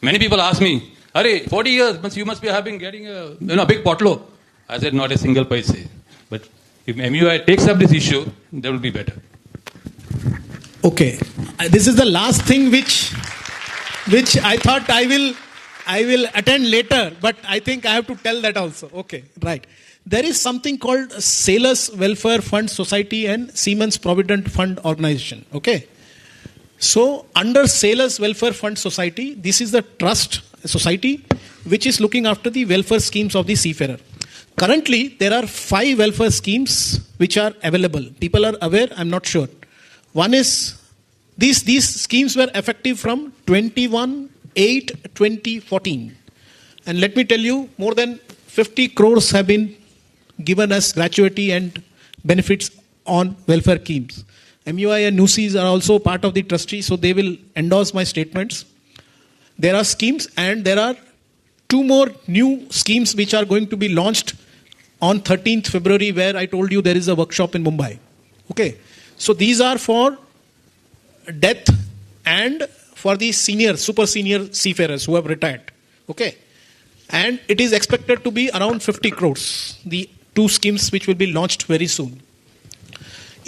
Many people ask me, "Arey, 40 years, you must be getting a big potlo." I said, not a single paise. But if MUI takes up this issue, that will be better. Okay, this is the last thing which I thought I will attend later, but I think I have to tell that also. Okay, right. There is something called Sailors Welfare Fund Society and Seamen's Provident Fund Organization. Okay. So under Sailors Welfare Fund Society, this is the trust society which is looking after the welfare schemes of the seafarer. Currently, there are 5 welfare schemes which are available. People are aware, I'm not sure. One is, these schemes were effective from 21/8/2014. And let me tell you, more than 50 crores have been given as gratuity and benefits on welfare schemes. MUI and NUSIs are also part of the trustee, so they will endorse my statements. There are schemes, and there are 2 more new schemes which are going to be launched on 13th February, where I told you there is a workshop in Mumbai. Okay, so these are for death and for the super senior seafarers who have retired. Okay, and it is expected to be around 50 crores. The 2 schemes which will be launched very soon.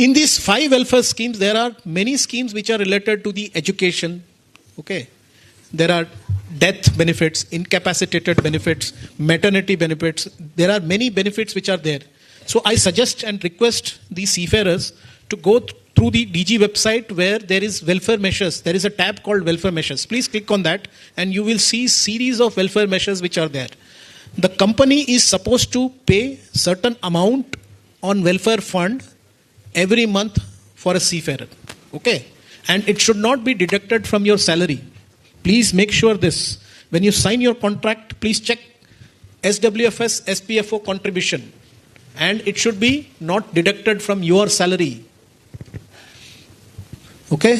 In these 5 welfare schemes, there are many schemes which are related to the education. Okay, there are death benefits, incapacitated benefits, maternity benefits. There are many benefits which are there. So I suggest and request the seafarers to go through the DG website where there is welfare measures. There is a tab called welfare measures. Please click on that and you will see series of welfare measures which are there. The company is supposed to pay certain amount on welfare fund every month for a seafarer. Okay, and it should not be deducted from your salary. Please make sure this. When you sign your contract, please check SWFS, SPFO contribution. And it should be not deducted from your salary. Okay?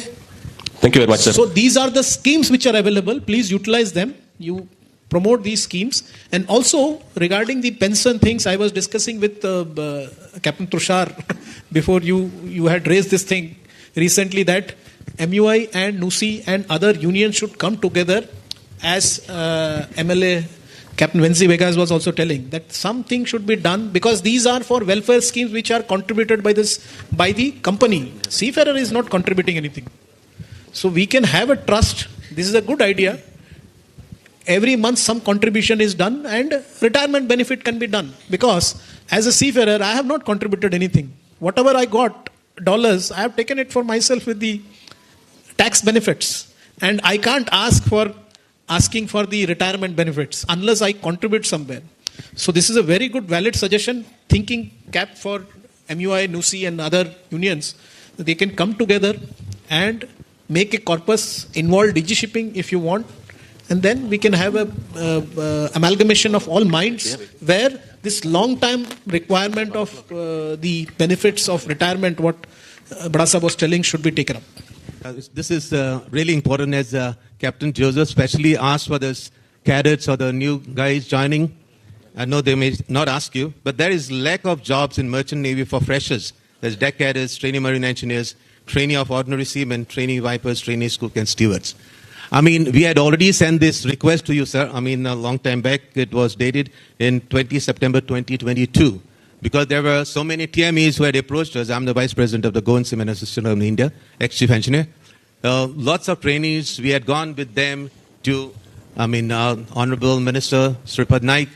Thank you very much, sir. So these are the schemes which are available. Please utilize them. You promote these schemes. And also, regarding the pension things, I was discussing with Captain Tushar before you had raised this thing recently, that MUI and NUSI and other unions should come together, as MLA Captain Wenzi Vegas was also telling, that something should be done, because these are for welfare schemes which are contributed by the company. Seafarer is not contributing anything. So we can have a trust. This is a good idea. Every month some contribution is done and retirement benefit can be done. Because as a seafarer, I have not contributed anything. Whatever I got, dollars, I have taken it for myself with the tax benefits. And I can't asking for the retirement benefits unless I contribute somewhere. So this is a very good valid suggestion. Thinking Capt for MUI, NUSI and other unions, they can come together and make a corpus, involve DG shipping if you want. And then we can have a amalgamation of all minds where this long time requirement of the benefits of retirement, what Badasab was telling, should be taken up. This is really important, as Captain Joseph specially asked for the cadets or the new guys joining. I know they may not ask you, but there is lack of jobs in Merchant Navy for freshers. There's deck cadets, trainee marine engineers, trainee of ordinary seamen, trainee vipers, trainee cook and stewards. I mean, we had already sent this request to you, sir. I mean, a long time back. It was dated in September 2022. Because there were so many TMEs who had approached us. I'm the Vice President of the Goan Seamen Association of India, ex-Chief Engineer. Lots of trainees. We had gone with them to, Honorable Minister Sripad Naik,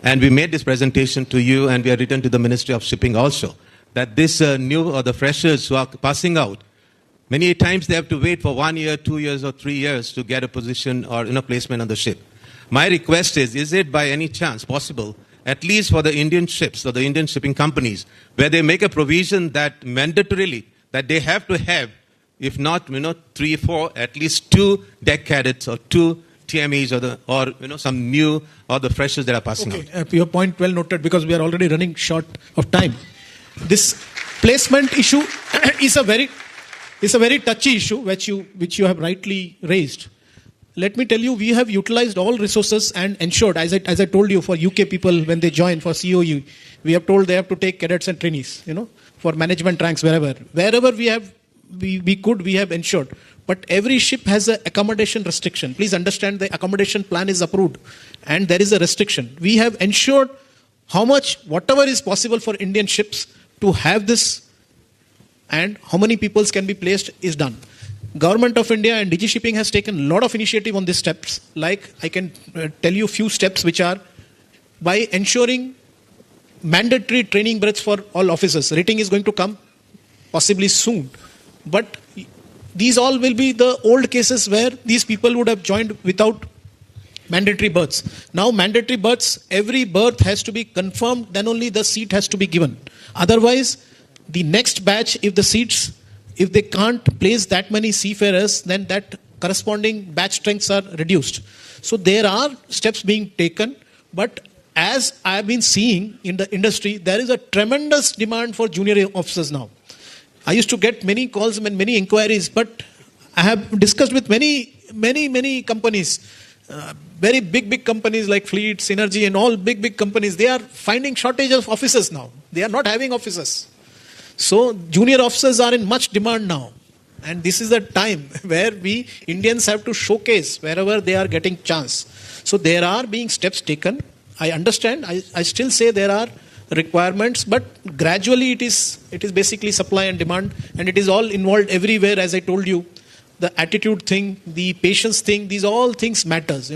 and we made this presentation to you, and we have written to the Ministry of Shipping also, that this new or the freshers who are passing out, many times they have to wait for 1 year, 2 years, or 3 years to get a position or placement on the ship. My request is it by any chance possible, at least for the Indian ships or the Indian shipping companies, where they make a provision that mandatorily that they have to have, if not 3, 4, at least 2 deck cadets or 2 TMEs or some new or the freshers that are passing out. Your point well noted, because we are already running short of time. This placement issue is a very touchy issue which you have rightly raised. Let me tell you, we have utilized all resources and ensured, as I told you, for UK people when they join for COU, we have told they have to take cadets and trainees, for management ranks wherever we have ensured. But every ship has an accommodation restriction. Please understand, the accommodation plan is approved and there is a restriction. We have ensured whatever is possible for Indian ships to have this, and how many peoples can be placed is done. Government of India and DG Shipping has taken a lot of initiative on these steps. Like, I can tell you a few steps which are by ensuring mandatory training breaks for all officers. Rating is going to come possibly soon. But these all will be the old cases where these people would have joined without mandatory berths. Now mandatory berths, every berth has to be confirmed, then only the seat has to be given. Otherwise, the next batch, if they can't place that many seafarers, then that corresponding batch strengths are reduced. So there are steps being taken, but as I have been seeing in the industry, there is a tremendous demand for junior officers now. I used to get many calls and many inquiries, but I have discussed with many companies, very big companies like Fleet, Synergy and all big companies. They are finding shortage of officers now. They are not having officers. So junior officers are in much demand now. And this is the time where we Indians have to showcase wherever they are getting chance. So there are being steps taken. I understand. I still say there are requirements, but gradually it is basically supply and demand, and it is all involved everywhere. As I told you, the attitude thing, the patience thing, these all things matters,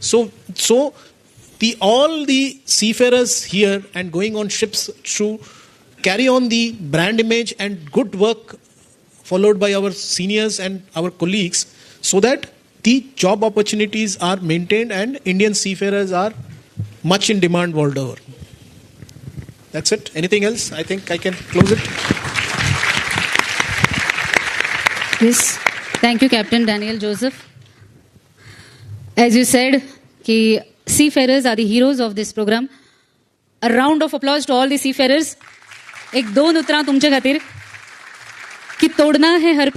So all the seafarers here and going on ships to carry on the brand image and good work followed by our seniors and our colleagues, so that the job opportunities are maintained and Indian seafarers are much in demand world over. That's it. Anything else? I think I can close it. Yes. Thank you, Captain Daniel Joseph. As you said, कि seafarers are the heroes of this program. A round of applause to all the seafarers. एक 2 उतरां तुमच्या खातीर कि तोड़ना है हर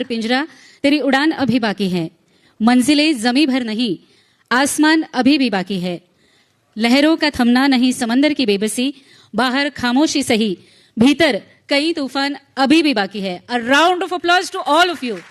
पिंजरा तेरी उड़ान अभी बाकी है, मंजिलें जमी भर नहीं, आसमान अभी भी बाकी है, लहरों का थमना नहीं समंदर की बेबसी, बाहर खामोशी सही, भीतर कई तूफान अभी भी बाकी है. A round of applause to all of you.